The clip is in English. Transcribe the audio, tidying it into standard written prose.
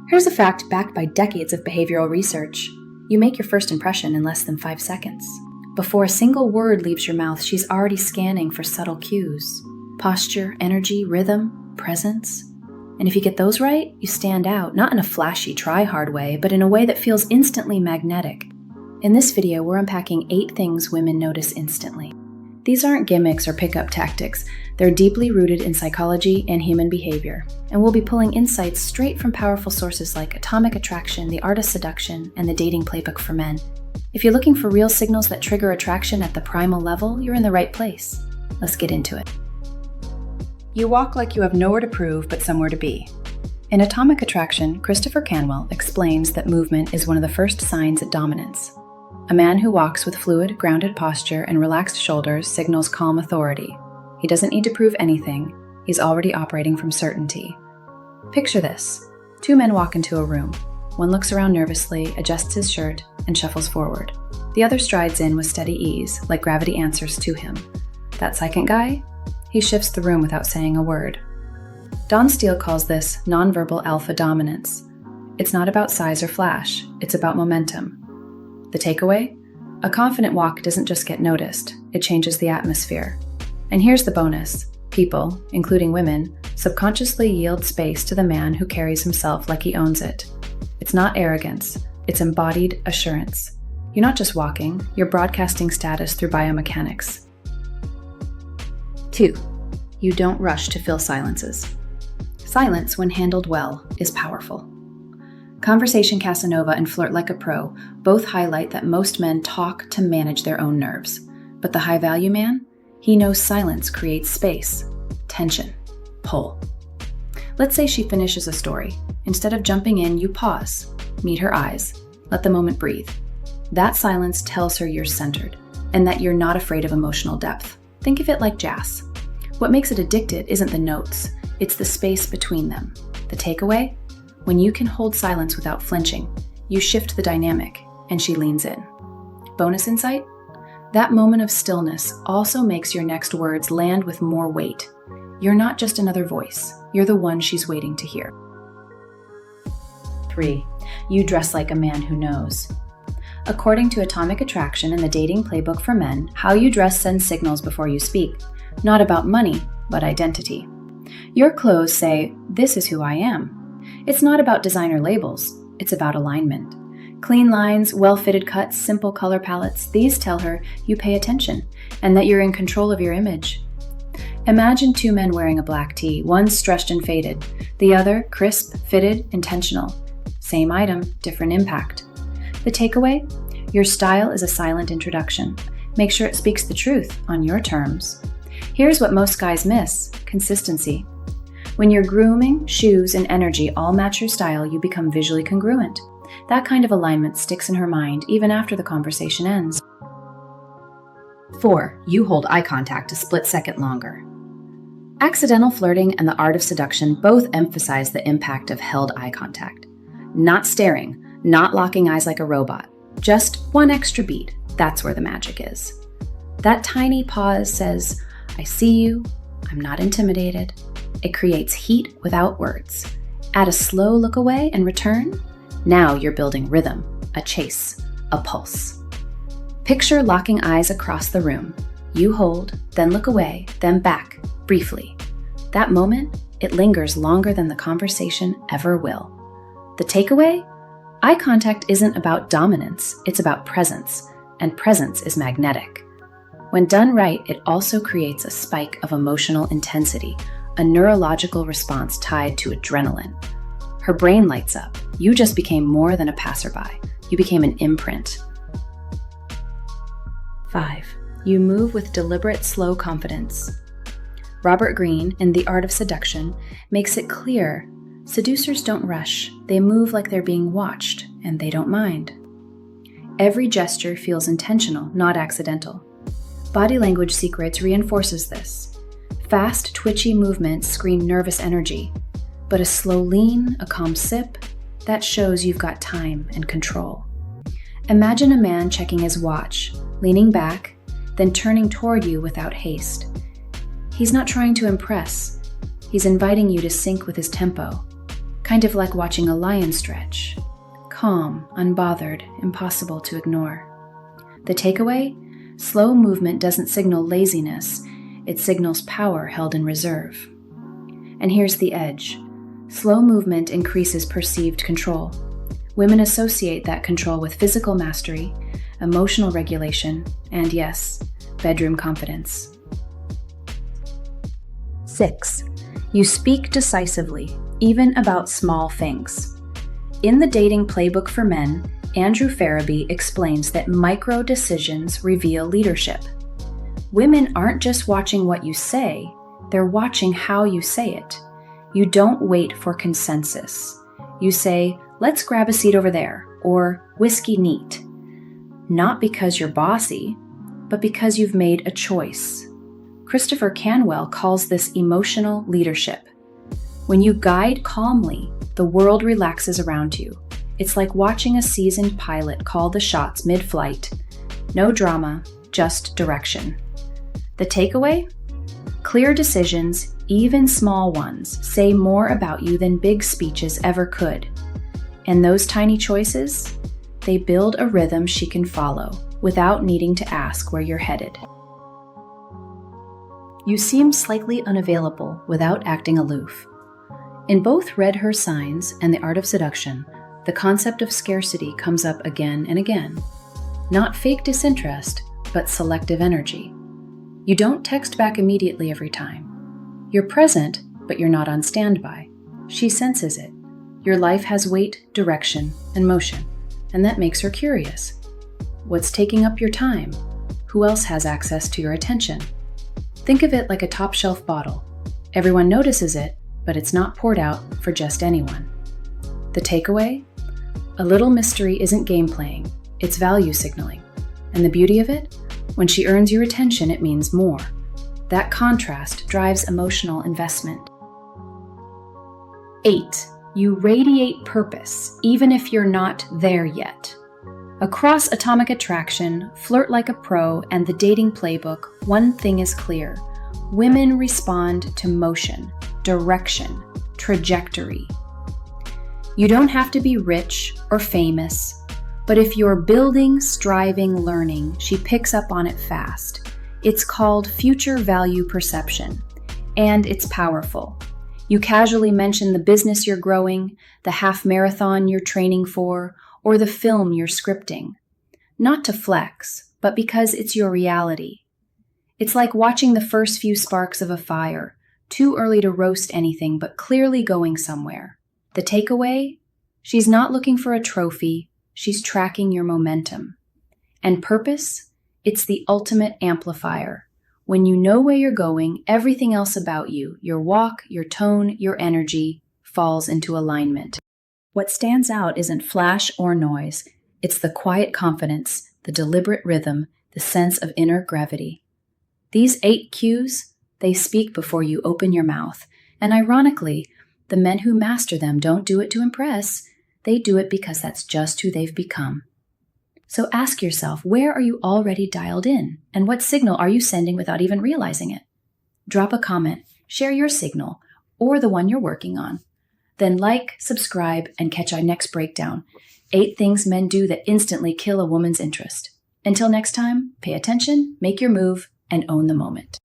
Here's a fact backed by decades of behavioral research. You make your first impression in less than 5 seconds. Before a single word leaves your mouth, she's already scanning for subtle cues. Posture, energy, rhythm, presence. And if you get those right, you stand out, not in a flashy, try-hard way, but in a way that feels instantly magnetic. In this video, we're unpacking 8 things women notice instantly. These aren't gimmicks or pickup tactics. They're deeply rooted in psychology and human behavior, and we'll be pulling insights straight from powerful sources like Atomic Attraction, the Art of Seduction, and the Dating Playbook for Men. If you're looking for real signals that trigger attraction at the primal level, you're in the right place. Let's get into it. You walk like you have nowhere to prove but somewhere to be. In Atomic Attraction, Christopher Canwell explains that movement is one of the first signs of dominance. A man who walks with fluid, grounded posture and relaxed shoulders signals calm authority. He doesn't need to prove anything. He's already operating from certainty. Picture this. 2 men walk into a room. One looks around nervously, adjusts his shirt, and shuffles forward. The other strides in with steady ease, like gravity answers to him. That second guy? He shifts the room without saying a word. Don Steele calls this nonverbal alpha dominance. It's not about size or flash, it's about momentum. The takeaway? A confident walk doesn't just get noticed, it changes the atmosphere. And here's the bonus. People, including women, subconsciously yield space to the man who carries himself like he owns it. It's not arrogance, it's embodied assurance. You're not just walking, you're broadcasting status through biomechanics. 2. You don't rush to fill silences. Silence, when handled well, is powerful. Conversation Casanova and Flirt Like a Pro both highlight that most men talk to manage their own nerves. But the high-value man? He knows silence creates space, tension, pull. Let's say she finishes a story. Instead of jumping in, you pause, meet her eyes, let the moment breathe. That silence tells her you're centered, and that you're not afraid of emotional depth. Think of it like jazz. What makes it addictive isn't the notes, it's the space between them. The takeaway? When you can hold silence without flinching, you shift the dynamic, and she leans in. Bonus insight? That moment of stillness also makes your next words land with more weight. You're not just another voice, you're the one she's waiting to hear. 3. You dress like a man who knows. According to Atomic Attraction and the Dating Playbook for Men, how you dress sends signals before you speak. Not about money, but identity. Your clothes say, "This is who I am." It's not about designer labels, it's about alignment. Clean lines, well-fitted cuts, simple color palettes, these tell her you pay attention and that you're in control of your image. Imagine 2 men wearing a black tee, one stretched and faded, the other crisp, fitted, intentional. Same item, different impact. The takeaway? Your style is a silent introduction. Make sure it speaks the truth on your terms. Here's what most guys miss: consistency. When your grooming, shoes, and energy all match your style, you become visually congruent. That kind of alignment sticks in her mind even after the conversation ends. 4. You hold eye contact a split second longer. Accidental flirting and the Art of Seduction both emphasize the impact of held eye contact. Not staring, not locking eyes like a robot. Just one extra beat. That's where the magic is. That tiny pause says, "I see you, I'm not intimidated." It creates heat without words. Add a slow look away and return. Now you're building rhythm, a chase, a pulse. Picture locking eyes across the room. You hold, then look away, then back, briefly. That moment, it lingers longer than the conversation ever will. The takeaway? Eye contact isn't about dominance, it's about presence, and presence is magnetic. When done right, it also creates a spike of emotional intensity, a neurological response tied to adrenaline. Her brain lights up. You just became more than a passerby. You became an imprint. 5. You move with deliberate, slow confidence. Robert Greene, in The Art of Seduction, makes it clear seducers don't rush. They move like they're being watched, and they don't mind. Every gesture feels intentional, not accidental. Body language secrets reinforces this. Fast, twitchy movements scream nervous energy, but a slow lean, a calm sip, that shows you've got time and control. Imagine a man checking his watch, leaning back, then turning toward you without haste. He's not trying to impress. He's inviting you to sync with his tempo. kind of like watching a lion stretch. Calm, unbothered, impossible to ignore. The takeaway? Slow movement doesn't signal laziness, it signals power held in reserve. And here's the edge. Slow movement increases perceived control. Women associate that control with physical mastery, emotional regulation, and yes, bedroom confidence. 6. You speak decisively, even about small things. In the Dating Playbook for Men, Andrew Farabee explains that micro-decisions reveal leadership. Women aren't just watching what you say, they're watching how you say it. You don't wait for consensus. You say, "Let's grab a seat over there," or "whiskey neat." Not because you're bossy, but because you've made a choice. Christopher Canwell calls this emotional leadership. When you guide calmly, the world relaxes around you. It's like watching a seasoned pilot call the shots mid-flight. No drama, just direction. The takeaway? Clear decisions, even small ones, say more about you than big speeches ever could. And those tiny choices? They build a rhythm she can follow without needing to ask where you're headed. You seem slightly unavailable without acting aloof. In both Read Her Signs and The Art of Seduction, the concept of scarcity comes up again and again. Not fake disinterest, but selective energy. You don't text back immediately every time. You're present, but you're not on standby. She senses it. Your life has weight, direction, and motion, and that makes her curious. What's taking up your time? Who else has access to your attention? Think of it like a top-shelf bottle. Everyone notices it, but it's not poured out for just anyone. The takeaway? A little mystery isn't game playing, it's value signaling. And the beauty of it? When she earns your attention, it means more. That contrast drives emotional investment. 8. You radiate purpose, even if you're not there yet. Across Atomic Attraction, Flirt Like a Pro, and the Dating Playbook, one thing is clear. Women respond to motion, direction, trajectory. You don't have to be rich or famous, but if you're building, striving, learning, she picks up on it fast. It's called future value perception, and it's powerful. You casually mention the business you're growing, the half marathon you're training for, or the film you're scripting. Not to flex, but because it's your reality. It's like watching the first few sparks of a fire, too early to roast anything, but clearly going somewhere. The takeaway? She's not looking for a trophy, she's tracking your momentum. And purpose? It's the ultimate amplifier. When you know where you're going, everything else about you, your walk, your tone, your energy, falls into alignment. What stands out isn't flash or noise. It's the quiet confidence, the deliberate rhythm, the sense of inner gravity. These 8 cues, they speak before you open your mouth. And ironically, the men who master them don't do it to impress. They do it because that's just who they've become. So ask yourself, where are you already dialed in? And what signal are you sending without even realizing it? Drop a comment, share your signal, or the one you're working on. Then like, subscribe, and catch our next breakdown. 8 things men do that instantly kill a woman's interest. Until next time, pay attention, make your move, and own the moment.